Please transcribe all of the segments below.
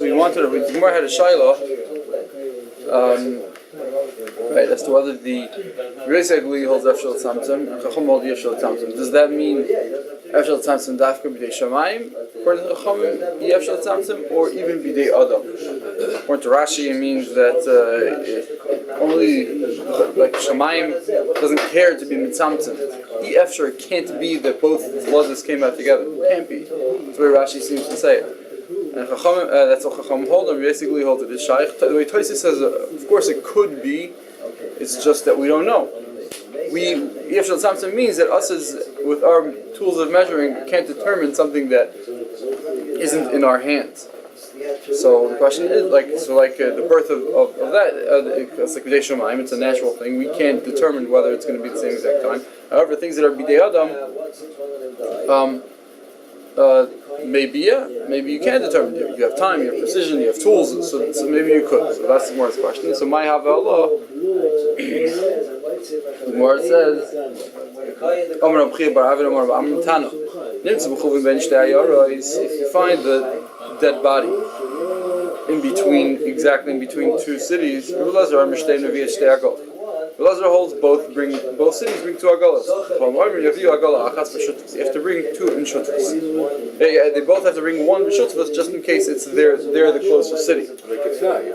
We wanted to read the Gemara had a Shiloh, right, as to whether the Reisegli holds Efshel Tzamtzum and Chacham holds Efshel Tzamtzum. Does that mean Efshel Tzamtzum Dafka B'dei Shamayim, according to Chacham, Efshel Tzamtzum, or even B'dei Adam? According to Rashi, it means that only like Shamayim doesn't care to be Mitzamtzum. Efshel can't be that both bloodless came out together. It can't be. That's the way Rashi seems to say it. And Chacham, that's what Chacham hold, and basically hold it as Shaykh. The way Tosfos says, of course it could be, it's just that we don't know. Efshel Tzamtzum means that us, with our tools of measuring, can't determine something that isn't in our hands. So the question is, the birth of that, it's like B'dei Shamayim, it's a natural thing. We can't determine whether it's going to be the same exact time. However, things that are B'dei Adam, maybe you can determine. You have time, you have precision, you have tools, so maybe you could. So that's the Gemara's question. So my have Allah, the Gemara says, if you find the dead body exactly in between two cities, Elazar holds both cities bring two agalas. You have to bring two in shutfas. They both have to bring one in shutfas just in case they're the closer city. If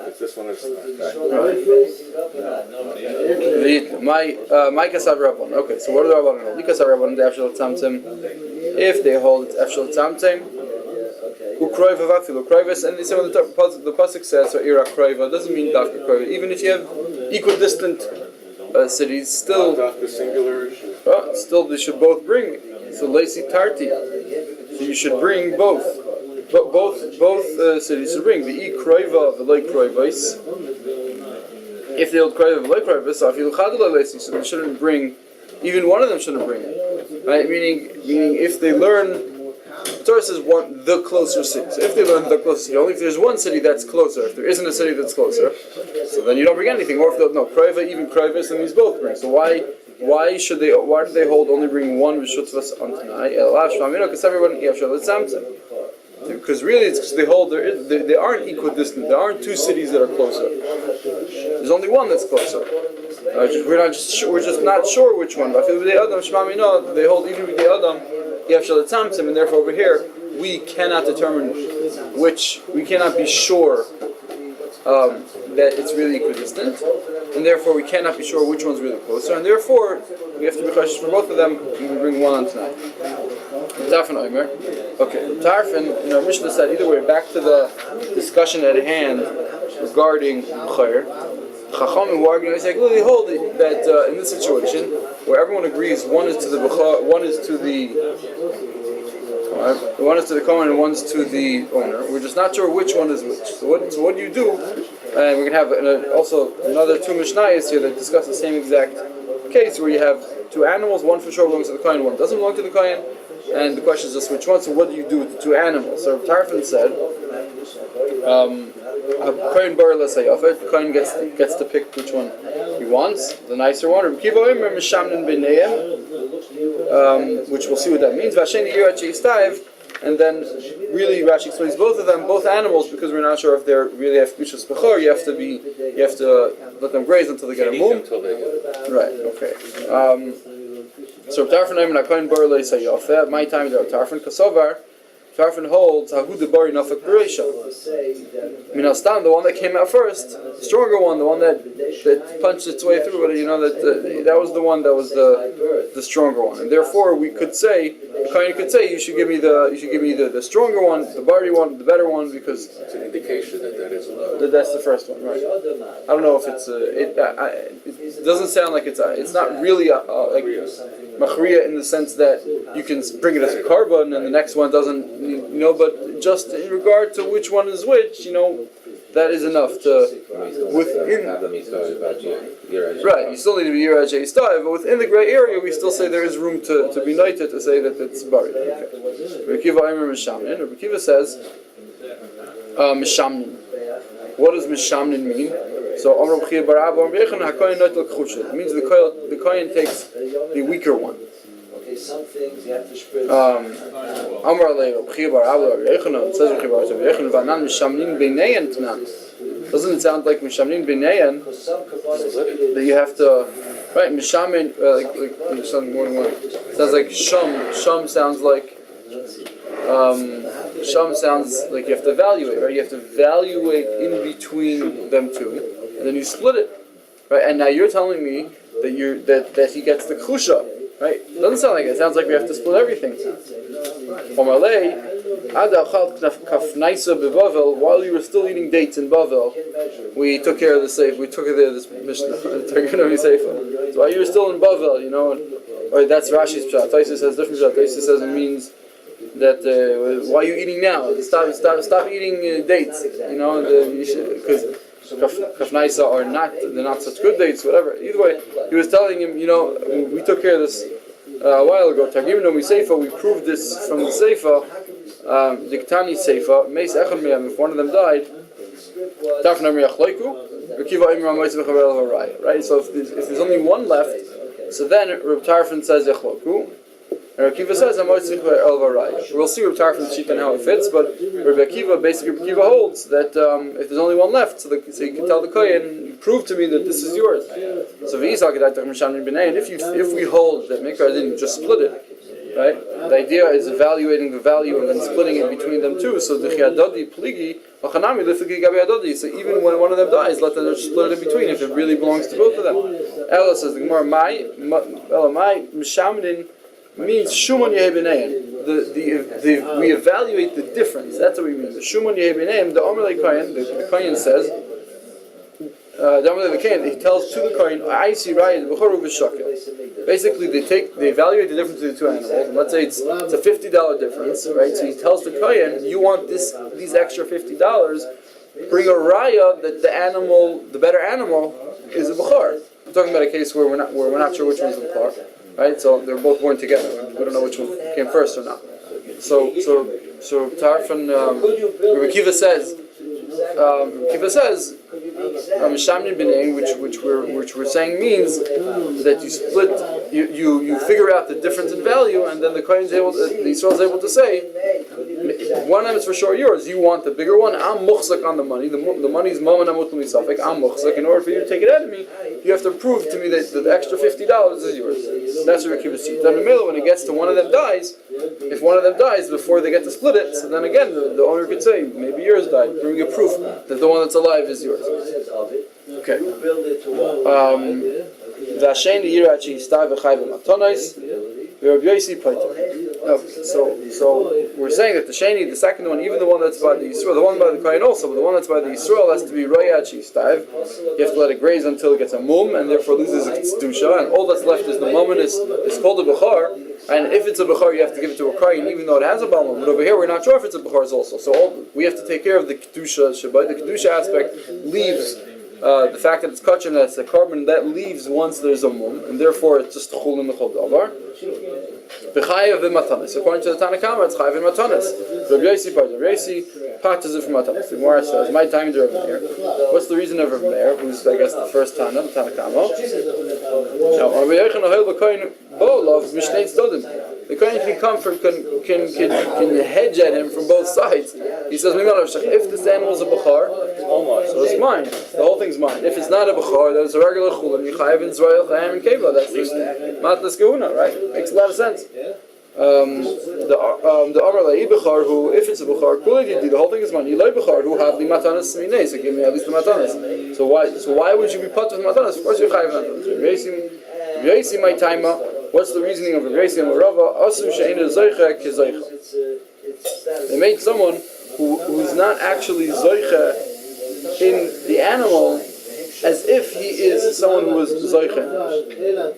it's this one, it's my kasav rabban. Okay, so what do the rabbanon hold? Kasav rabban the efshel tzamtzum. If they hold it's efshel tzamtzum, ukroiva vafilu kroivus, and they say when the pasuk says so ira kroiva doesn't mean dafka kroiva. Even if you have equidistant cities, still they should both bring. So lacy tarti, so you should bring both. But both cities should bring the e kroiva, the lake kroivus. If they hold kroiva, the lake kroivus, so if you lacy, so they shouldn't bring. Even one of them shouldn't bring it. Right? Meaning, if they learn. The Torah says the closer city. So if they learn the closer city, only if there's one city that's closer. If there isn't a city that's closer, so then you don't bring anything. Or if they kroiva, even kroivus, then these both bring. So why do they hold only bring one v'shutvas on tonight? Because really it's because they hold they aren't equidistant. There aren't two cities that are closer. There's only one that's closer. We're just not sure which one. But they hold even with the Adam. And therefore over here we cannot determine we cannot be sure that it's really equidistant, and therefore we cannot be sure which one's really closer, and therefore we have to be cautious for both of them, and we bring one on tonight. Okay, Tarfin, our Mishnah said either way, back to the discussion at hand regarding Bechor. Chachamim were arguing, they hold that in this situation, where everyone agrees one is to the Bechor, one is to the Kohen and one's to the owner. We're just not sure which one is which. So what do you do? And we're going to have also another two Mishnayos here that discuss the same exact case, where you have two animals, one for sure belongs to the Kohen, one doesn't belong to the Kohen, and the question is just which one. So what do you do with the two animals? So Tarfin said, Kohen bar l'sayafet. The Kohen gets to pick which one he wants, the nicer one. Or Kiva Omer mishamnin b'neihem, which we'll see what that means. V'asheni yirat she'istayv, and then really Rashi explains both of them, both animals, because we're not sure if they really have kushas bechor. You have to let them graze until they get a mum. Right. Okay. So Tarfin Omer Kohen bar l'sayafet. My time there Tarfin Kasovar. Tarfin holds Hahu Debari Nafak Bereisha. Minastam, the one that came out first, the stronger one, the one that punched its way through. But that was the one that was the stronger one, and therefore we could say the Kohen could say you should give me the stronger one, the Bari one, the better one, because it's an indication that's the first one, right? I don't know if it's it doesn't sound like it's not really like machriya in the sense that you can bring it as a carbon and the next one doesn't, but just in regard to which one is which, that is enough to within. Right, you still need to be Yirah She'istayv, but within the gray area, we still say there is room to be united to say that it's buried. Okay. Rabbi Kiva Omer Mishamnin. Rabbi Kiva says Mishamnin. What does Mishamnin mean? So Amram Chia Barab Hakoyin Notel Kchusha. It means the Kohen takes the weaker one. some things you have to spread. Amar Aleinu, B'chia bar Abba Rabbi Yochanan, it says B'chia bar Rabbi Yochanan, V'anan Mishamnin B'neyan Tnan. Doesn't it sound like Mishamnin B'neyan that you have to, right? Mishamin, like something more than one. It sounds like Shum. Shum sounds like you have to evaluate, right? You have to evaluate in between them two, and then you split it, right? And now you're telling me that he gets the kusha, right? It doesn't sound like it. It sounds like we have to split everything. While you were still eating dates in Bavel, we took care of the safe. We took care of this Mishnah. So while you were still in Bavel, or that's Rashi's pshat. Taisus says different pshat. Taisus says it means that why are you eating now? Stop eating dates. Because kafnaisa are they're not such good dates. Whatever. Either way, he was telling him, we took care of this a while ago. Targim nomi seifa. We proved this from the seifa. Diktani seifa. Meis echad miyam. If one of them died, tafna miyachleiku. Right. So if there's only one left, so then Reb Tarfon says yachloku. And Rabbi Akiva says, we'll see Rabbi Tarfon's sheet and how it fits, but Rabbi Akiva holds that if there's only one left, so you can tell the kohen, prove to me that this is yours. So if we hold that Mikra didn't just split it, right? The idea is evaluating the value and then splitting it between them two. So the chiadodi pligi, so even when one of them dies, let them split it in between if it really belongs to both of them. Ella says the Gemara, my mishamdin means shumon yehebeneim. We evaluate the difference. That's what we mean. The shumon yehebeneim. The Omer Kohen, the Kohen says, he tells to the Kohen, I see raya the bechoru v'shakel. Basically, they evaluate the difference between the two animals. And let's say it's a $50 difference, right? So he tells the Kohen, you want these extra $50. Bring a raya that the better animal is a bechor. I'm talking about a case where we're not sure which one's the bechor. Right, so they're both born together. We don't know which one came first or not. So Tarfon, Rabbi Akiva says, Mishamnin b'neim, which we're saying means that you split, you figure out the difference in value, and then the Kohen's the Yisrael is able to say, one of them is for sure yours. You want the bigger one. I'm muchzak on the money. The money is maman amut l'misafek. I'm muchzak. In order for you to take it out of me, you have to prove to me that the extra $50 is yours. That's what Rabbi Akiva says. Then in the middle, when it gets to one of them dies, if one of them dies before they get to split it, so then again the owner could say, maybe yours died. Bring a proof that the one that's alive is yours. Okay. So we're saying that the sheni, the second one, even the one that's by the Yisrael, the one by the Kohen also, but the one that's by the Yisrael has to be royat shistav. You have to let it graze until it gets a mum, and therefore loses its kedusha, and all that's left is the mum, and it's called a bechor. And if it's a bechor, you have to give it to a kohen, even though it has a balmum. But over here, we're not sure if it's a bechor also. So we have to take care of the kedusha shabbat. The kedusha aspect leaves. The fact that it's kachim, that's a carbon, that leaves once there's a mum, and therefore it's just chul in the chol davar. B'chayav v'matanis. According to the Tanakama, it's chayav v'matanis. Rabbi Yosi partas it from matanis. The Gemara says, my time to Rabbi Meir. What's the reason of Rabbi Meir, who's I guess the first Tana, the Tanakama? Now, Rabbi Yochanan ohel b'koyin bo'olav mishnei tzodim. The Kohen can come can hedge at him from both sides. He says, if this animal is a bechor, so it's mine. The whole thing's mine. If it's not a bechor, then it's a regular chulam. You chayav in Zrayel, chayav in Keva. That's the matlas geuna, right? Makes a lot of sense. The Amar Lai Bechor, who if it's a bechor, the whole thing is mine. You like bechor, who have the matanas minay, so give me at least the matanas. So why would you be put with matanas? Of course you're chayav matanas. V'yaisim my taima. What's the reasoning of Rabbi Eliyahu Raful? Asu she'ena zoicha kezoicha. They made someone who's not actually zoicha in the animal as if he is someone who was zoicha.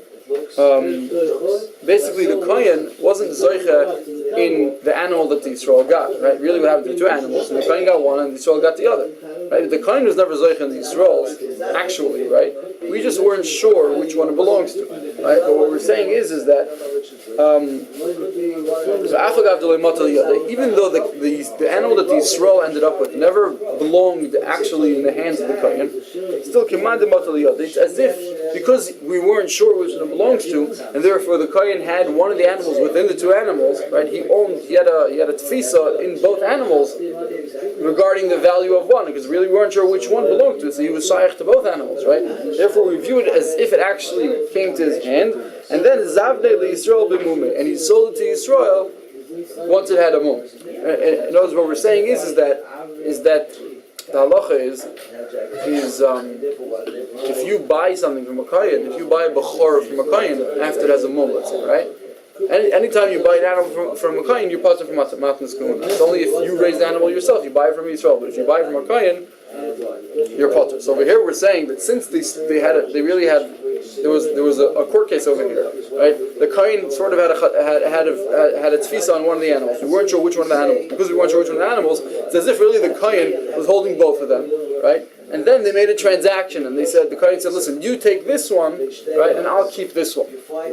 Basically, the kohen wasn't zoicha in the animal that the Yisrael got, right? Really what happened to the two animals, and the Kohen got one and the Yisrael got the other. Right? The Kohen was never Zoich in the Yisrael's, actually, right? We just weren't sure which one it belongs to. Right? But what we're saying is that even though the animal that the Yisrael ended up with never belonged actually in the hands of the Kohen, still commanded Mataliyot. It's as if, because we weren't sure which one it belongs to, and therefore the Kohen had one of the animals within the two animals, right? He had a tfisa in both animals regarding the value of one, because really we weren't sure which one belonged to it, so he was shaykh to both animals, right? Therefore we view it as if it actually came to his hand, and then Zavne li Yisrael b'mumeh, and he sold it to Yisrael once it had a mum. In other words, what we're saying is that the halacha is if you buy something from a kohen, if you buy a bechorot from a kohen after it has a mum, let's say, right? Anytime you buy an animal from a kohen, you're part of matnas kahuna. It's only if you raise the animal yourself, you buy it from Yisrael. But if you buy it from a kohen, you're potter. So over here we're saying that since there was a court case over here, right? The kohen sort of had a tfisa on one of the animals. We weren't sure which one of the animals. Because we weren't sure which one of the animals, it's as if really the kohen was holding both of them, right? And then they made a transaction, and the kohen said, "Listen, you take this one, right, and I'll keep this one."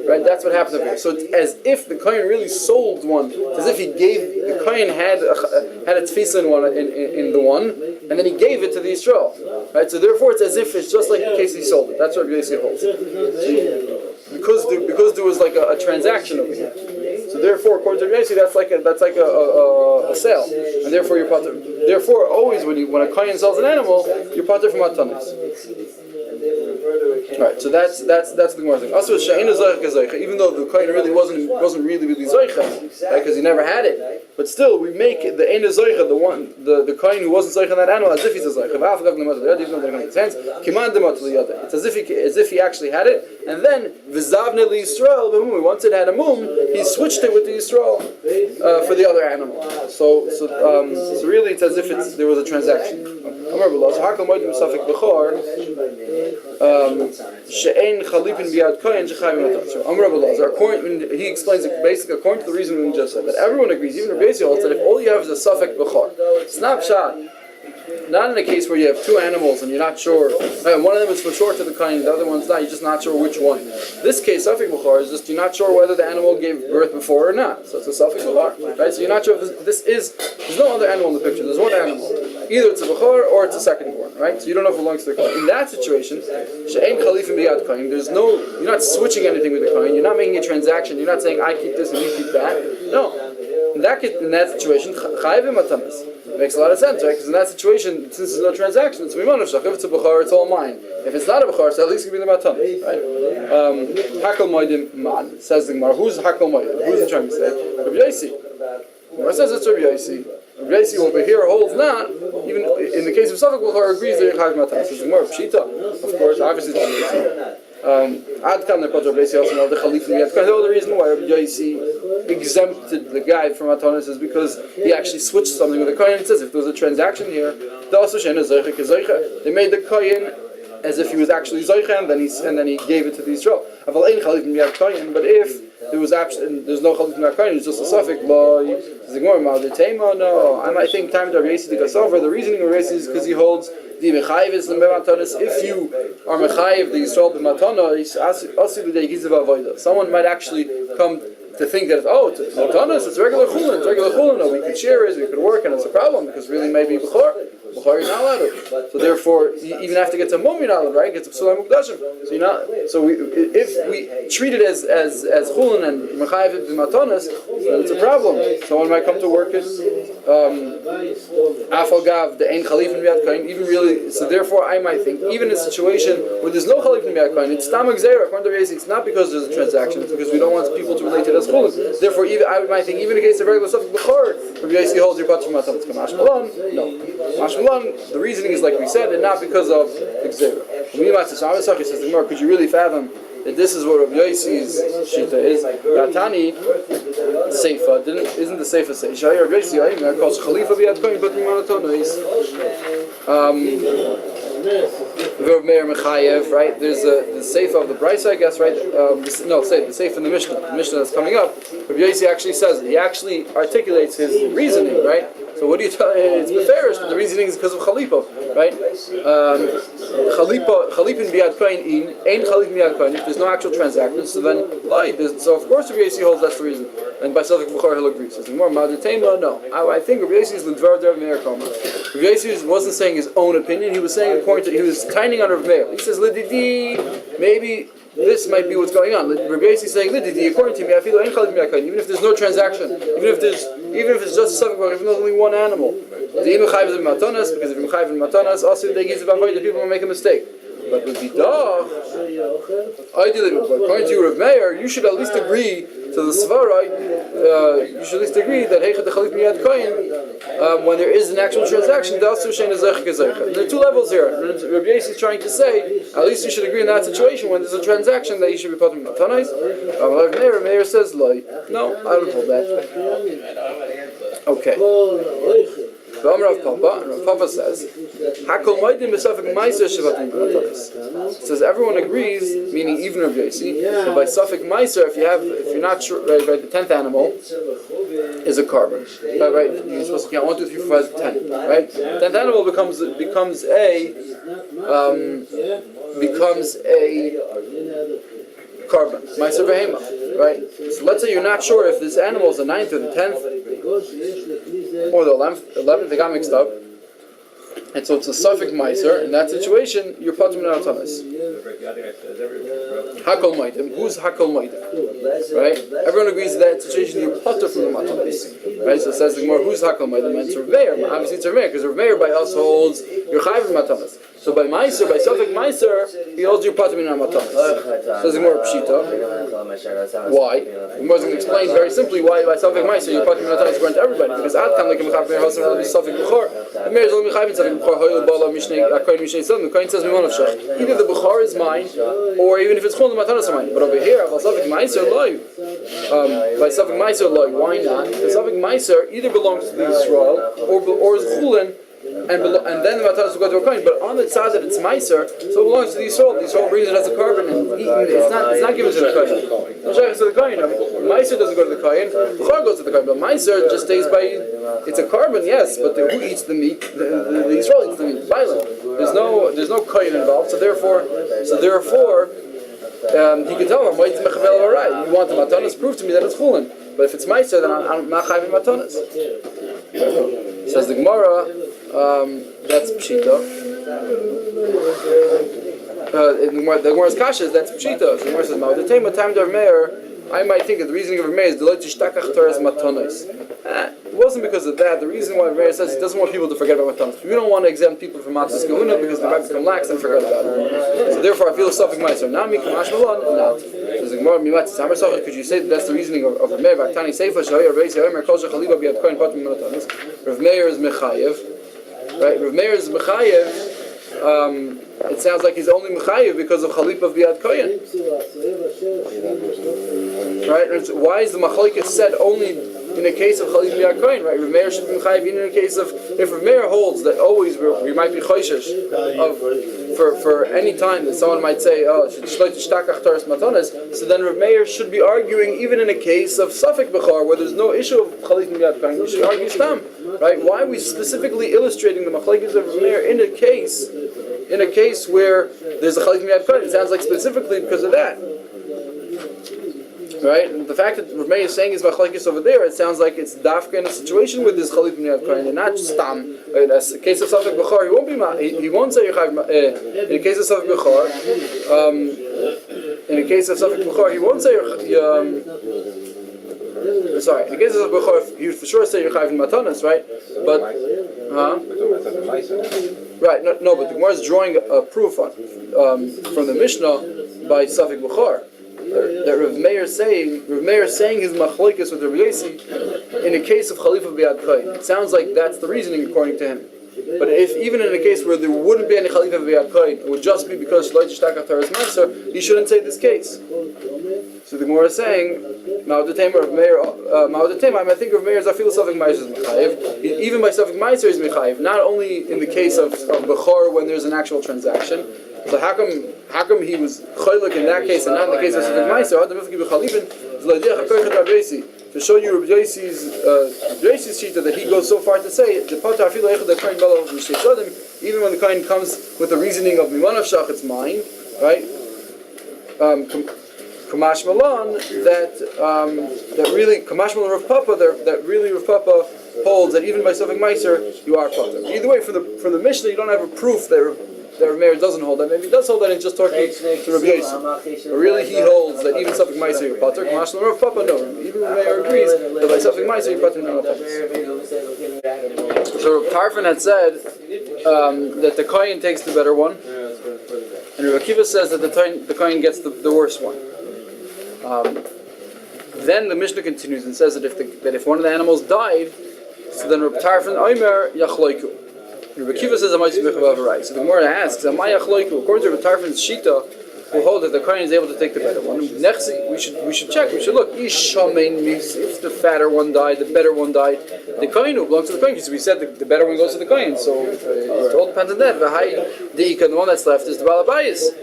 Right? That's what happened over here. So it's as if the kohen really sold one. It's as if the kohen had a tfisa in the one, and then he gave it to the Yisrael. Right? So therefore, it's as if it's just like in case he sold it. That's what Rabbi Eliyahu holds. Because there was like a transaction over here. So therefore, according to Rabbi Eliyahu, that's like a sale, and therefore you're pater. Therefore, always when a kohen sells an animal, you're pater from atanis. Right, so that's the Gemara thing. Also, even though the kohen really wasn't really zoicha, right, because he never had it, but still we make the ein zoicha, the kohen who wasn't zoicha in that animal, as if he's a zoicha. Even though they don't make any sense, it's as if he actually had it, and then v'zavne li Yisrael, once it had a mum, he switched it with the Yisrael for the other animal. So really, it's as if there was a transaction. She'ein chalipin biad kohen shechayim matas. He explains it basically according to the reason we just said that everyone agrees, even Rabbi Eliyahu holds that if all you have is a safek bechor, snapshot. Not in a case where you have two animals and you're not sure. One of them is for sure to the kohen, the other one's not. You're just not sure which one. This case, safek bechor, is just you're not sure whether the animal gave birth before or not. So it's a safek bechor, right? So you're not sure if there's no other animal in the picture. There's one animal. Either it's a bechor or it's a second born, right? So you don't know if it belongs to the kohen. In that situation, she'ein chalifim biyad kohen. You're not switching anything with the kohen. You're not making a transaction. You're not saying I keep this and you keep that. No. In that situation, chayivim atamis. Makes a lot of sense, right? Because in that situation, since there's no transaction, it's mimanashach. If it's a bechor, it's all mine. If it's not a bechor, so at least it can be the matamis, right? Hakol moedim man, says the Gemara. Who's hakol moedim? Who's he trying to say? Rabbi Yossi. Gemara says it's Rabbi Yossi. Rabbi Yossi over here holds not. Even in the case of safek bechor, agrees that you're chayiv matamis. It's more pshita, of course. Obviously, it's Rabbi Yossi. Ad kan the Rabbi Yossi also know the Khalif. The reason why Rabbi Yossi exempted the guy from Atanis is because he actually switched something with the kohen. It says if there was a transaction here, they made the kohen as if he was actually zoicha, and then he gave it to the Yisrael. But if there was there's no chalif min kohen, it's just a suffix. No, I might think time to Rabbi Yossi to go over. The reasoning of Rabbi Yossi is because he holds the mechayiv is the b'matanis. If you are mechayiv the Yisrael b'matanis, someone might actually come to think that it's matanis, it's regular chulin, no, we could share it, we could work, and it's a problem because really maybe bechor you're not allowed to. So therefore, you even have to get to mum, you're not allowed, right? Get to psulam mukdashim. So if we treat it as chulin and mechayiv b'matanis, then it's a problem. Someone might come to work it. Afalgav the ein chalifin biad kohen. Even really, so therefore, I might think even in a situation where there's no chalifin biad kohen, it's tam gzeira. According to Rabbi Yossi, it's not because there's a transaction. It's because we don't want people to relate it as chulin. Therefore, I might think even in the case of regular stuff, bechor, Rabbi Yossi holds your patch from matamis. Kamash malon, no. Mashmalon, the reasoning is like we said, and not because of gzeira. He says the Gemara, could you really fathom that this is what Rabbi Yossi's shita is? Gatani Seifa isn't the Seifa say? Shai Rabbi Yossi calls Khalifa biad kohen but mimanatonois. Rav Meir Mechayev, right? There's the Seif of the Brisa, I guess, right? The Seif in the Mishnah. The Mishnah that's coming up. Rabbi Yossi actually says, he actually articulates his reasoning, right? So what do you tell? It's beferish, but the reasoning is because of chalipa, right? Chalipin biad koin ein chalip biad koin. If there's no actual transaction, so then lie. So of course Rabbi Yossi holds that's the reason, and by Safek Bechor he'll agree. So it's more Madatema. No, I think Rabbi Yossi is the Dvar Rav Meir Kama. Rabbi Yossi wasn't saying his own opinion. He was saying according to, he was tining on Rav Meir. He says Lididi, maybe this might be what's going on. Rabbi Yossi is saying Lididi, according to me, I feel ein chalip biad koin. Even if there's no transaction, even if it's just Safek Bechor, even though there's only one animal. The Imam Chayiv is in Matanas, because if Imam Chayiv in Matanas, also they give the people will make a mistake. But with Bidach, ideally, according to Rav Meir, you should at least agree to the Svara, you should at least agree that Heichad Chalip Miyad Koyin, when there is an actual transaction, there are two levels here. Rabbi Yossi is trying to say, at least you should agree in that situation when there's a transaction that you should be put in Matanas. Rav Meir says, no, I don't hold that. Okay. Rav Papa says, says everyone agrees, meaning even Rav Yossi, that by Safek Meiser, if you're not sure, right, the 10th animal is a carbon, right? You're supposed to count 1, 2, 3, 4, 5, 10, right? 10th animal becomes a carbon, Meiser Behema, right? So let's say you're not sure if this animal is the 9th or the 10th. Or the 11th, they got mixed up. And so it's a Safek Meiser. In that situation, you're Patim and Atanas. Hakol Maitim. Who's Hakol Maitim? Right? Everyone agrees that situation you're Patim from the Matanas. Right? So it says the Gemara, who's Hakol Maitim? And it's Rav Meir. Obviously it's Rav Meir, because Rav Meir by us holds you're Chayiv and Matanas. So by Meiser, by Safek Meiser, he holds you Patim and Matanas. So it's more Pshita. Why? The Gemara is going to explain very simply why by Safek Meiser you're Patim and Matanas according to everybody. Because Adkam like Mechav Meir Hasan will be Safek Bechor. The Meir is only Mechav and Safek Bechor. The Kohen says either the Bechor is mine, or even if it's Chol the Matanas are mine. But over here, by Safek Meiser loy. By Safek Meiser loy, why not? Because Safek Meiser either belongs to the Yisrael or is Chulin. And then the Matanas will go to a Kohen. But on the side that it's Meiser, so it belongs to the Yisrael. The Yisrael brings it as a carbon, and it's not given to the Kohen. It's to the Kohen. Meiser doesn't go to the Kohen. Bechor goes to the Kohen. But Meiser just stays by. It's a carbon, yes, but who eats the meat? The Yisrael eats the meat. Violent. There's no Kohen involved. So therefore, he can tell him, "Wait, mechavel alright. You want the Matanas? Prove to me that it's Chulin. But if it's Meiser, then I'm not chayv Matanas." Says the Gemara. That's Pshita. The Gemara's Kasha is that's Pshita. The Gemara says, "Now the time of Rav Meir, I might think that the reasoning of Rav Meir is the Shtakach Torah's Matanos." It wasn't because of that. The reason why Rav Meir says he doesn't want people to forget about Matanos. We don't want to exempt people from Matzos Kahuna because the Bible become lax and forget about it. So therefore, I feel Safek Meiser. Now, Mikash Malon, not. Says the Gemara, Mimatz Samar Sachar. Could you say that that's the reasoning of Rav Meir? Vaktani Seifa Shahir Reis Yomer Kol Shachaliba Biad Kohen Patim Matanos. Rav Meir is Mechayev. Right, Rav Meir is Mechayev. It sounds like he's only Mechayev because of Chalip of Biad Kohen. Right? And why is the Machlokes said only in the case of Chalip Biad Kohen? Right? Rav Meir should be Mechayev even in the case of if Rav Meir holds that always we might be choishish of for any time that someone might say, oh, so then Rav Meir should be arguing even in a case of Safek Bechor where there's no issue of Chalip Biad Kohen. We should argue Stam. Right? Why are we specifically illustrating the Machlokes of Rav Meir in a case where there's a Chalip Miyad Kohen? It sounds like specifically because of that. Right? And the fact that Rav Meir is saying his Machlokes over there, it sounds like it's Dafka in a situation with this Chalip Miyad Kohen and not Stam. In the case of Safek Bechor, he won't say in the case of Safek Bechor, he won't say sorry, in the case of Bechor, he would for sure say you're Chayv in Matanas, right? But, right, no, but the Gemara is drawing a proof on, from the Mishnah by Safek Bechor. That Rav Meir is saying his Machlokes with Rabbi Yossi in a case of Chalifa Biad Kohen. It sounds like that's the reasoning according to him. But if even in a case where there wouldn't be any Khalifa v'yad kohen, it would just be because Shlomo Yishtaka Taras Matzah, you shouldn't say this case. So the Gemara is saying, Ma'odatem of Meir, I think of Meir as Afilu Safek Meiser is Mechayev. Even by Safek Meiser is Mechayev, not only in the case of Bechor when there's an actual transaction. So how come he was Choylek in that case and not in the case of Safek Meiser? To show you Rabbi Yossi's shita that he goes so far to say even when the kohen comes with the reasoning of Mimanav Shach, it's mine, right? Kamash Malan that really Kamash Malan Rav Papa that really Rav Papa holds that even by Safek Meiser you are Papa. Either way, from the Mishnah you don't have a proof that Rav Meir doesn't hold that. Maybe he does hold that in just talking to Rabbi Yossi. But really he holds that even Safek Meiser you're Pater. Kamash Malan Rav Papa, no. Even Rav Meir agrees that by Safek Meiser you're Pater, no Papa. So Rav Tarfon had said that the kohen takes the better one, and Rav Akiva says that the kohen gets the worst one. Then the Mishnah continues and says that if one of the animals died, so then Rav Tarfon Omer Yachloiku. Rabbi Akiva says, so the Gemara asks, according to Rabbi Tarfon's shita, will hold that the kohen is able to take the better one. We should check. We should look. If the fatter one died, the better one died, the kohen belongs to the kohen. Because we said the better one goes to the kohen. So it all depends on that. The one that's left is the balabayis.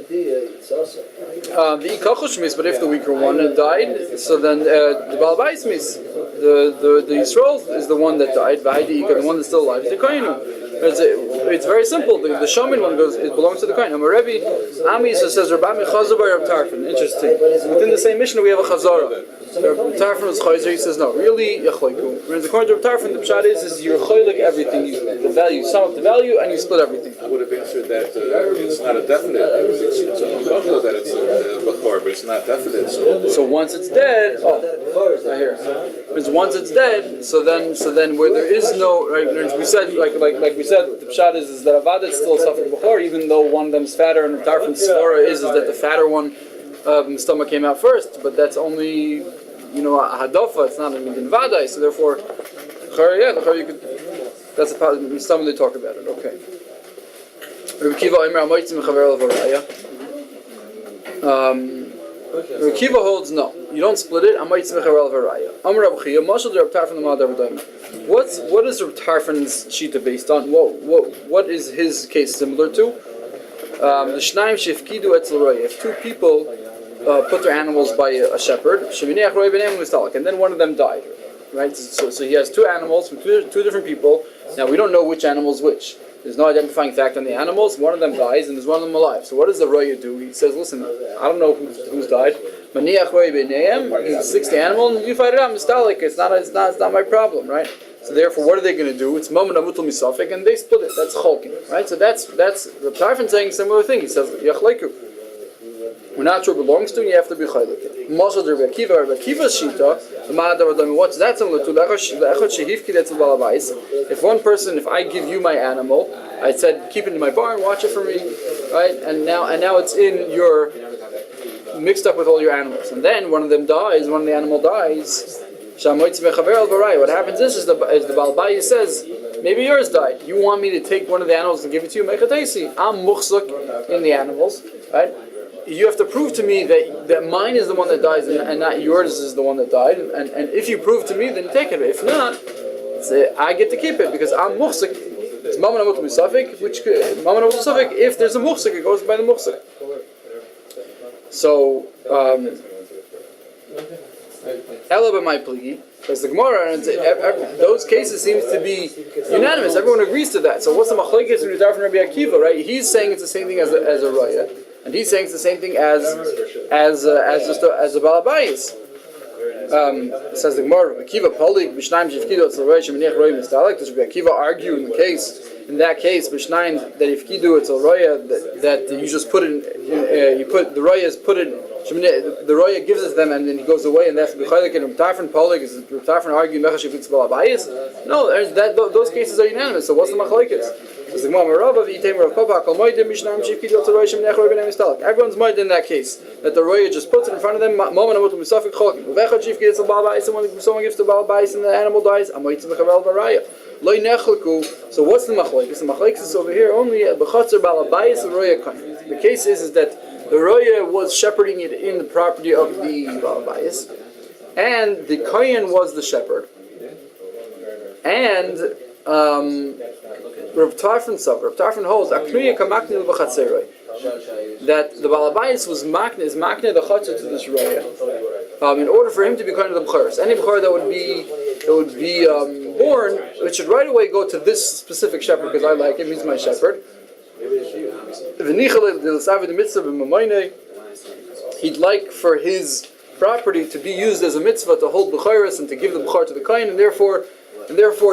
But if the weaker one died, so then the balabayis mis, the Yisrael is the one that died. The one that's still alive is the kohen. It's very simple. The shaman one it belongs to the kohen. Rebbe Ami says Rabbi Chazar by Rabbi Tarfon. Interesting. Within the same Mishnah we have a Chazara. Rabbi Tarfon was Chayzer. He says no, really Yachloiku. Whereas according to Rabbi Tarfon, the pshat is you're choylek everything. You sum up the value and you split everything. I would have answered that it's not a definite. It's uncomfortable that it's a bechor, but it's not definite. So once it's dead, I hear. Because once it's dead, so then where there is no, right, we said like we said, the pshat is that Avad is still suffering before, even though one of them's fatter, and the Tarfon's svara is that the fatter one stomach came out first, but that's only a hadafa, it's not a midin vadai, so therefore you could, that's some they talk about it. Okay. Rabbi Kiva holds no. You don't split it. What is Rabbi Tarfon's shita based on? What is his case similar to? If two people put their animals by a shepherd, and then one of them died, right? So he has two animals from two different people. Now we don't know which animal is which. There's no identifying fact on the animals. One of them dies, and there's one of them alive. So what does the roya do? He says, "Listen, I don't know who's died. He sticks the animal, and you fight it out. It's not my problem, right? So therefore, what are they going to do? It's mammon amutul misafik, and they split it. That's cholkin, right? So that's Reb Tarfon saying a similar thing. He says, "Yachleiku." We're not sure it belongs to, and you have to be chaylik. Moshe Rabbi Akiva's shita. What's that similar to? If I give you my animal, I said keep it in my barn, watch it for me, right? And now it's in your mixed up with all your animals, and then one of the animal dies. What happens is the Balbai says, maybe yours died. You want me to take one of the animals and give it to you? I'm muchsuk in the animals, right? You have to prove to me that mine is the one that dies and not yours is the one that died. And if you prove to me, then take it. If not, I get to keep it because I'm muchsuk. It's mammon amut misafik, which mammon amut misafik. If there's a muchsuk, it goes by the muchsuk. So, Ela b'may pligi, because the Gemara and those cases seems to be unanimous. Everyone agrees to that. So what's the machlokes when you start from Rabbi Akiva, right? He's saying it's the same thing as a raya, and he's saying it's the same thing as a balabayis. Says the Gemara, Akiva polig b'shnaim shifkidu etzl roya sheminiach roya mistalek. Does Rabbi Akiva argue in that case b'shnaim that if kidu etzl roya that you just put it you put the roya is put it. The roya gives it to them and then he goes away, and that's b'chaylik and Tarfon polig. Is Tarfon arguing mechash if it's balabayis? No, those cases are unanimous. So what's the machlokes? Everyone's mind in that case that the roya just puts it in front of them. Someone gives to Baal Bais and the animal dies. So what's the machlokes? The machlokes is over here only b'chatzer Baal Bais and roya kain. The case is that the roya was shepherding it in the property of the Baal Bais, and the kohen was the shepherd. And Rav Tarfon holds that the Balabais is makne the chatzah to this roya. In order for him to be kind of the b'choros, any b'chor that would be born, it should right away go to this specific shepherd because I like him; he's my shepherd. He'd like for his property to be used as a mitzvah to hold b'choros and to give the b'chor to the kohen, and therefore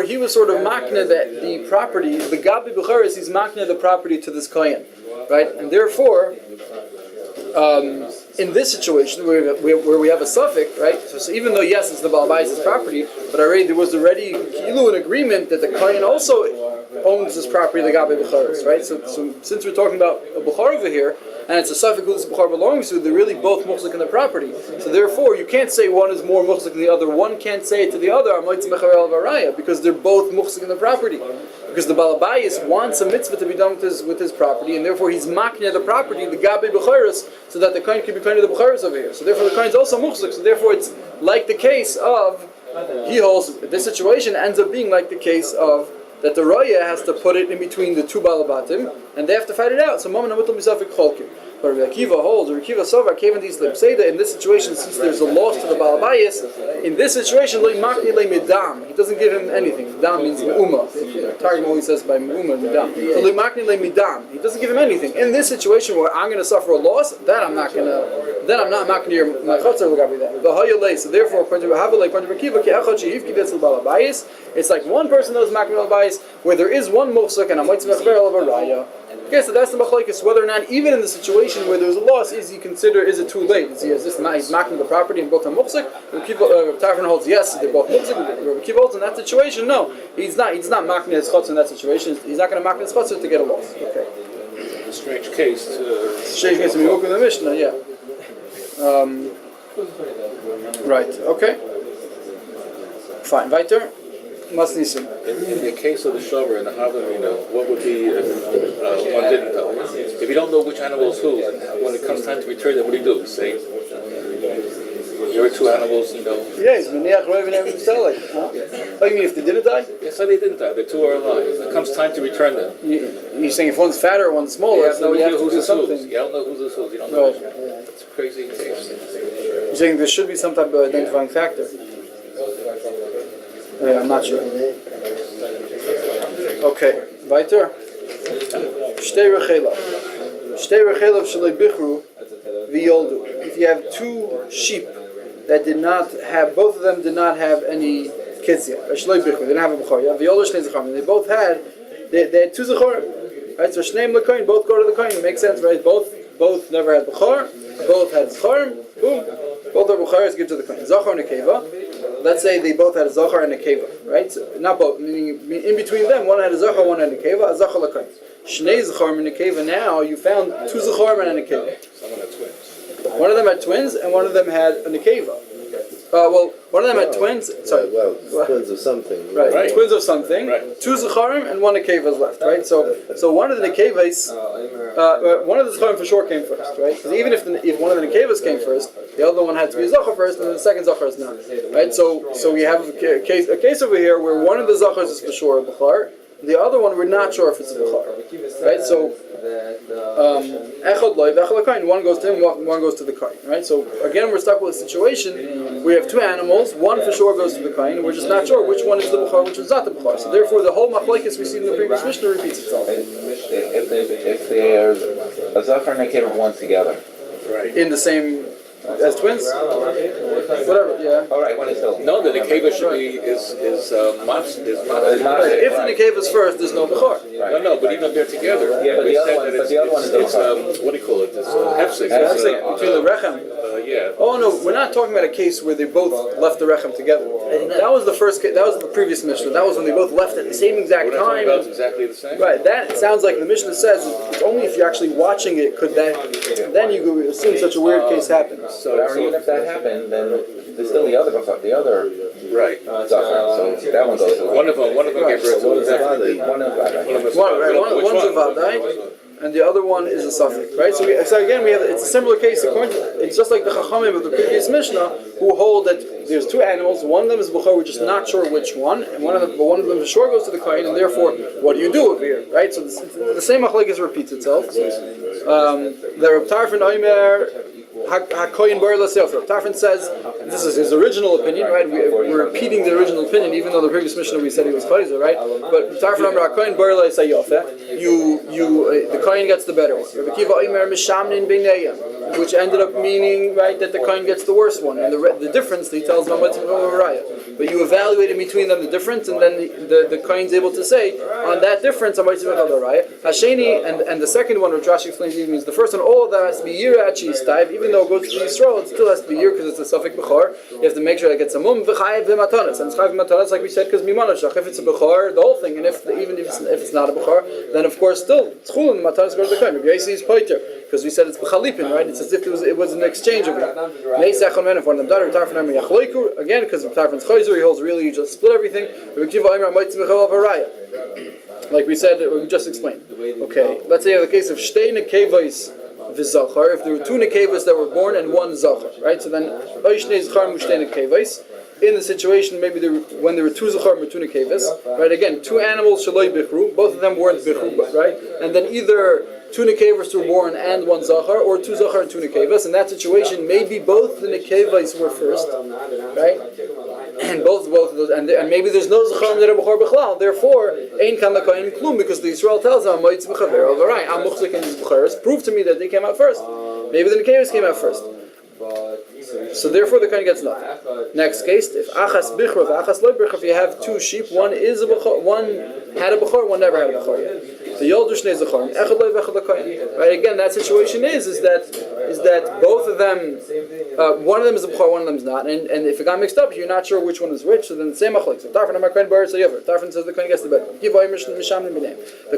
he was sort of makne the property, the gabi b'choros, he's makne the property to this kohen, right? And therefore, in this situation where we have a suffix, right? So even though yes, it's the Baal Bais' property, but there was already an agreement that the kohen also owns this property, the gabi b'choros, right? So since we're talking about a b'chor over here, and it's a suffix who this b'chor belongs to, they're really both muhzik in the property. So therefore, you can't say one is more muhzik than the other. One can't say it to the other, because they're both muhzik in the property. Because the Baal Bais wants a mitzvah to be done with his property, and therefore he's makne the property, the gabi b'choros, so that the kohen can be kind of the b'choros over here. So therefore the kohen is also muhzik. So therefore it's like the case of, he holds, this situation ends up being like the case of that the roya has to put it in between the two balabatim, and they have to fight it out. So Mama Namutul Misafik Cholkim. But Rabbi Akiva holds, Rabbi Akiva Sovar came in these say that in this situation, since there's a loss to the Balabayas, in this situation, he doesn't give him anything. Midam means Me'uma. Targum always says by Me'uma, Midam. So he doesn't give him anything. In this situation where I'm going to suffer a loss, I'm not making my chatzar that. So therefore, according to Rabbi Akiva, it's like one person that is making Balabayas, where there is one Mufsuk and a Moitz Mechber of a Raya. Okay, so that's the machlokes. Whether or not, even in the situation where there's a loss, is it too late? He's knocking the property and both are mufsik? Tarfon holds yes, they're both mufsik. Rabbi Akiva holds in that situation, no, he's not knocking his chutz in that situation. He's not going to knock his chutz to get a loss. Okay. A strange case. Strange case to be in the Mishnah, yeah. Right. Okay. Fine. Weiter. In the case of the shover and the Havamina, what would be if one didn't know? If you don't know which animal is whose, and when it comes time to return them, what do? Say, there are two animals, Yes, Meniach, Raven, and Selek. Oh, you mean if they didn't die? Yes, so they didn't die. The two are alive. It comes time to return them. You're saying if one's fatter or one's smaller, you have no idea who's something. You don't know who's whose. You don't know. Right. That's a crazy case. You're saying there should be some type of identifying factor. Yeah, I'm not sure. Okay, weiter. Shtei rechelav shalei bichru v'yoldu. If you have two sheep that did not have, both of them did not have any kids yet. Shalei bichru, they didn't have a b'chor yet. V'yoldu shnei zacharim. They both had, they had two zacharim. Right, so shneim l'koyin, both go to the koyin. It makes sense, right? Both never had b'chor. Both had zacharim. Boom. Both are b'choros give to the koyin. Zachar and a keva. Let's say they both had a zachar and a keva, right? So not both, meaning in between them, one had a zachar, one had a keva, a zachar l'koyin. Shnei zacharim and a keva. Now you found two zacharim and a keva. Someone had twins. One of them had twins, and one of them had a nekeva. One of them had twins. Sorry, twins of something. Right, twins of something. Right. Two zacharim and one nekeva is left. Right. So one of the nekevas, one of the zacharim for sure came first. Right. Because even if one of the nekevas came first, the other one had to be a zachar first, and then the second zachar is not. Right. So we have a case over here where one of the zachars is for sure a b'char. The other one we're not sure if it's a b'char. Right. So. Echad loy, v'echad l'kayin. One goes to him, one goes to the kain. Right. So again, we're stuck with a situation. We have two animals. One for sure goes to the kain. We're just not sure which one is the b'char, which is not the b'char. So therefore, the whole machlokes we see in the previous Mishnah repeats itself. If there's a zachar and a keva born together, right, in the same as twins, whatever. Yeah. All right. One is still. No, the nekeva should be is mas. If the nekeva is first, there's no b'char. Right. No, but even if they're together, yeah, but we the said other that one, it's what do you call it? It's hefsek. Between the rechem. Yeah. Oh no, we're not talking about a case where they both left the rechem together. That was the first case. That was the previous Mishnah. That was when they both left at the same exact We're not talking time. about exactly the same. Right. That sounds like the Mishnah says it's only if you're actually watching it could that. Then you could assume such a weird case happens. But even if that happened, then there's still the other Right. Zachar. So that one goes away. One of them gave birth to One of that. One's a vaday, and the other one is a suffix, right? So again, we have it's a similar case. It's just like the Chachamim of the previous Mishnah, who hold that there's two animals. One of them is Bechor, we're just not sure which one, and one of them for sure goes to the Kohen, and therefore, what do you do over here, right? So the same machlekes repeats itself. The Reb Tarfon Omer HaKoyin Bar L'Sefer. Tarfon says this is his original opinion, right? We're repeating the original opinion, even though the previous Mishnah we said he was Chayzer, right? But Tarfon Omer HaKoyin Bar L'Sefer. The Kohen gets the better one. Rabbi Akiva Omer Mishamnin B'neiim, which ended up meaning, right, that the Kohen gets the worst one, and the difference he tells them what's Raya. But you evaluate in between them the difference, and then the Kohen's able to say on that difference Raya. Hasheni and the second one, which Rashi explains, means the first one. All of that has to be Yira at Shistaiv, even though it goes to Yisrael, it still has to be Yir because it's a suffix Bechor. You have to make sure that it gets a mum v'chayev v'matanas, and it's chayev v'matanas like we said because mimanashach. If it's a Bechor, the whole thing, and even if it's not a Bechor, then of course still tzchul and matanas goes to the Kohen. Rabbi Yossi is poiter because we said it's b'chalipin, right? It's as if it was an exchange of it. Meisach on men if one of them died, Tarfon Omer Yachloiku again because of Tarfon's Chayzer, he holds really you just split everything. Rabbi Akiva Omer Moitz Mechol Haraya, like we said, we just explained. Okay, let's say you have the case of Shtei Nekevos v'Zachar. If there were two Nekevos that were born and one Zachar, right? So then Oishnei Zachar Mushtei Nekevos. In the situation, maybe when there were two Zachar and two Nekevos, right? Again, two animals Shaloi Bichru, both of them weren't Bichru, right? And then either two Nekevos were born and one Zachar, or two Zachar and two Nekevos. In that situation, maybe both the Nekevos were first, right? And both of those, and maybe there's no Zachar that are Bechor Bechlal. Therefore, Ein Kan L'Kohen Klum, because the Yisrael tells them, Moitz Mechaver Alvarai, Am Muchzik and Bechoros, prove to me that they came out first. Maybe the Nekevos came out first. So therefore the Kohen gets nothing. Next case, if Achas Bichra, Achas Lo Bichra, if you have two sheep, one is a Bechor, one had a Bechor, one never had a Bechor yet. The Yoldu Shnei Zacharim, Echad Lo Vechad L'Kohen. Right, again, that situation is that both of them, one of them is a Bechor, one of them is not, and if it got mixed up, you're not sure which one is which, so then the same machlek. So Tarfon Omer Kohen Bar Sayover. Tarfon says the Kohen gets the better. The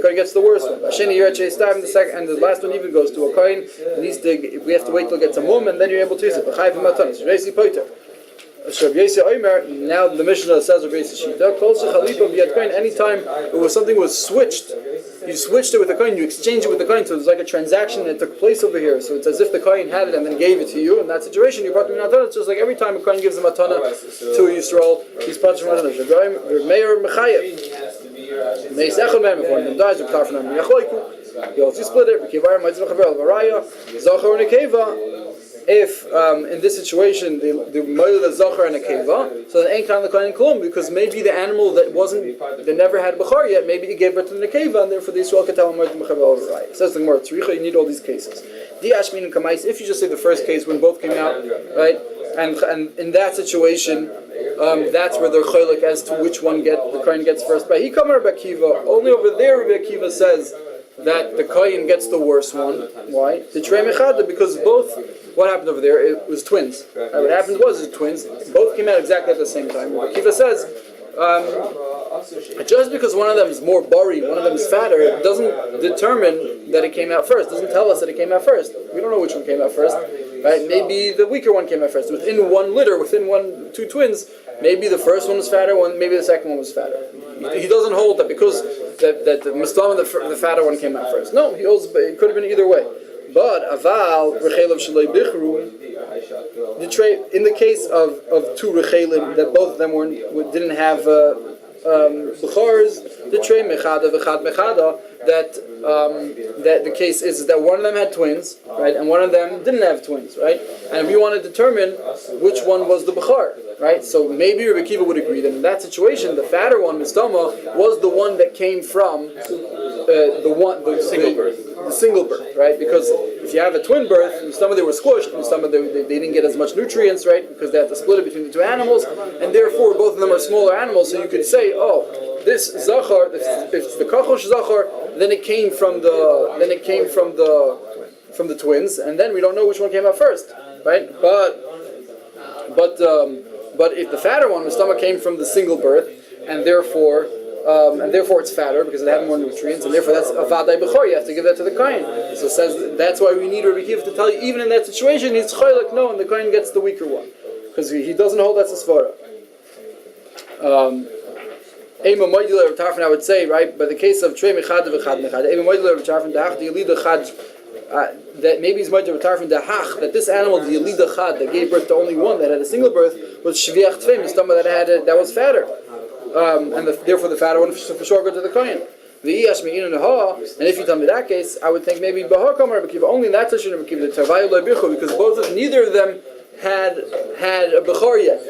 Kohen gets the worst one. Hasheni Yirat Shei Stav, and the last one even goes to a Kohen. At least we have to wait till it gets a mum, and then you're able to use it. Now the Mishnah says anytime something was switched, you switched it with the coin, you exchanged it with the coin, so it's like a transaction that took place over here. So it's as if the coin had it and then gave it to you. In that situation, you brought the matana. It's just like every time a coin gives a matana to Yisrael, he's part of matana. The mayor Mechayev. If one of them dies, he also split it. If in this situation the moiled Zachar and a Keva, so then ain't kind of Kohen Klum, because maybe the animal that never had Bechor yet, maybe he gave birth to the Keva, and therefore the Yisrael can tell him Moed Mechavel over Raya. Says the Gemara, Tzricha, you need all these cases. Di Ashmin and Kamais, if you just say the first case when both came out, right, and in that situation, that's where they're choylek as to which one the Kohen gets first. By he Kamar Rabbi Akiva, only over there Rabbi Akiva says that the Kohen gets the worst one. Why? The Trei Mechada, because both. What happened over there? It was twins. What happened was twins. Both came out exactly at the same time. Kiva says, just because one of them is more bari, one of them is fatter, it doesn't determine that it came out first. It doesn't tell us that it came out first. We don't know which one came out first. Right? Maybe the weaker one came out first. Within one litter, two twins, maybe the first one was fatter, maybe the second one was fatter. He doesn't hold that because that the Muslim, the fatter one came out first. No, he holds. It could have been either way. But aval rechelav shalei bichru, in the case of two rechelim that both of them didn't have bechors, the trei mechada v'chad mechada, that the case is that one of them had twins, right, and one of them didn't have twins, right, and we want to determine which one was the bechor, right. So maybe Rabbi Akiva would agree that in that situation the fatter one, Mistama, was the one that came from the single birth. The single birth, right? Because if you have a twin birth, some of them were squished, and some of them they didn't get as much nutrients, right? Because they had to split it between the two animals, and therefore both of them are smaller animals. So you could say, this zachar, if it's the kachosh zachar, then it came from the twins, and then we don't know which one came out first. right? But if the fatter one, the stomach came from the single birth, and therefore it's fatter because it had more nutrients, and therefore that's a vaday bechor. You have to give that to the kohen. So it says that's why we need Rabbi Akiva to tell you even in that situation he's choylek no, and the kohen gets the weaker one because he doesn't hold that's a svara. Ema moidular tarfin, I would say, right, by the case of trei mechad v'chad mechad. Ema moidular tarfin da'ach the yelida chad. That maybe it's moidular tarfin da'ach that this animal the yelida chad that gave birth to only one that had a single birth was shviach tveim, the stomach that was fatter. And therefore the fatter one for sure go to the kohen. And if you tell me that case, I would think maybe only in that situation because neither of them had a bechor yet,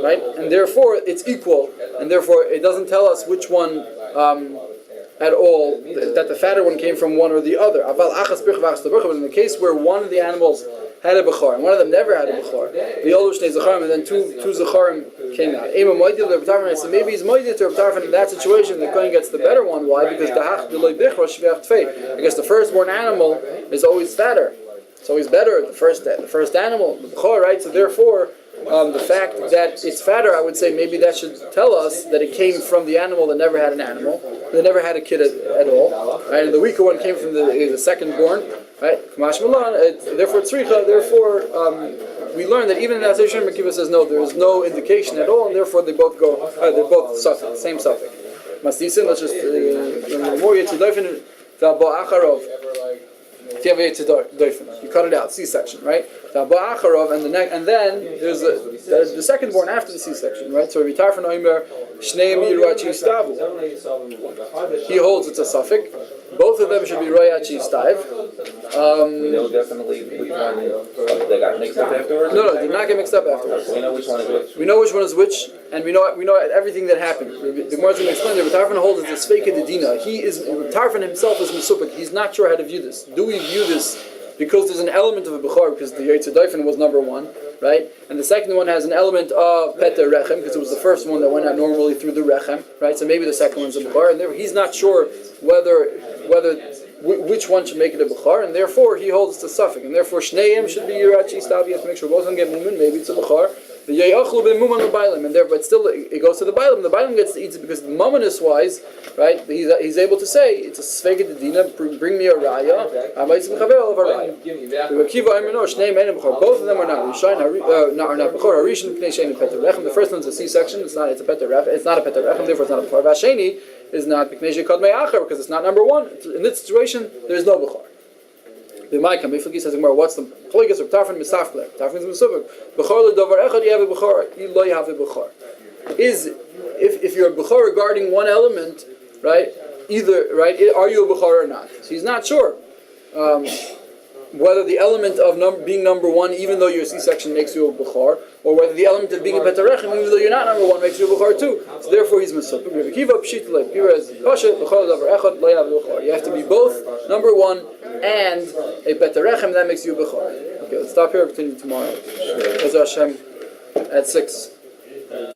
right? And therefore it's equal, and therefore it doesn't tell us which one at all that the fatter one came from one or the other. But in the case where one of the animals had a bechor, and one of them never had a bechor. The older shnei zacharim, and then two zacharim came out. So maybe he's moided to Reb Tarfon in that situation. The kohen gets the better one. Why? Because I guess the firstborn animal is always fatter. It's always better. The first animal, the bechor, right? So therefore, the fact that it's fatter, I would say maybe that should tell us that it came from the animal that never had an animal, that never had a kid at all, right? And the weaker one came from the second-born, right? Therefore, tzricha. Therefore, we learn that even in that situation, Akiva says no, there is no indication at all, and therefore they both go. They're both suffix, same suffix. Masdisin. Let's just more yetzidofen v'aba'acharov. You cut it out, C-section, right? And then there's the second born after the C-section, right? So Rabbi Tarfon Omer Shneim Yiruachi Stavu. He holds it's a suffix. Both of them should be Royachi Stav. We know definitely which one they got mixed up afterwards? No, they did not get mixed up afterwards. We know which one is which. We know which one is which, and we know everything that happened. The Gemara is going to explain that Rabbi Tarfon holds it's a Sveika Dedina. Rabbi Tarfon himself is Mesupik. He's not sure how to view this. Do we view this because there's an element of a Bechor, because the Yetzer Doifen was number one, right? And the second one has an element of Peter Rechem, because it was the first one that went out normally through the Rechem, right? So maybe the second one's a Bechor, and therefore he's not sure which one should make it a Bechor, and therefore he holds the suffix, and therefore Shneim should be Yirachi Stav. You have to make sure both of them get Mumin, maybe it's a Bechor. The Yayachlu ben Muman l'Bailim, and therefore, but still it goes to the Bailim. The Bailim gets to eat it because Muminous wise, right? He's able to say it's a Svega Dedina. Bring me a Raya. Both of them are not Rishain, are not Bechor. Harishin Pnei Sheni Peter Rechem. The first one's a C-section. It's not a Peter Rechem. It's not a Peter Rechem. Therefore, it's not a Bechor. Vasheni is not Pnei Sheni Kod Me'achar because it's not number one. In this situation, there is no Bechor. The Maikam, if he says, what's the Choligas of Tarfon Misafle? Tarfon is Misufik. Bechor l'dovar echad, you have a Bechor, you lo have a Bechor. If you're a Bechor regarding one element, right, are you a Bechor or not? So he's not sure whether the element of being number one, even though your C-section makes you a Bechor, or whether the element of being a Betarechem, even though you're not number one, makes you a Bechor too. So therefore he's Mesupik. You have to be both number one and a Betarechem, that makes you a Bechor. Okay, let's stop here, continue tomorrow. Hashem at 6.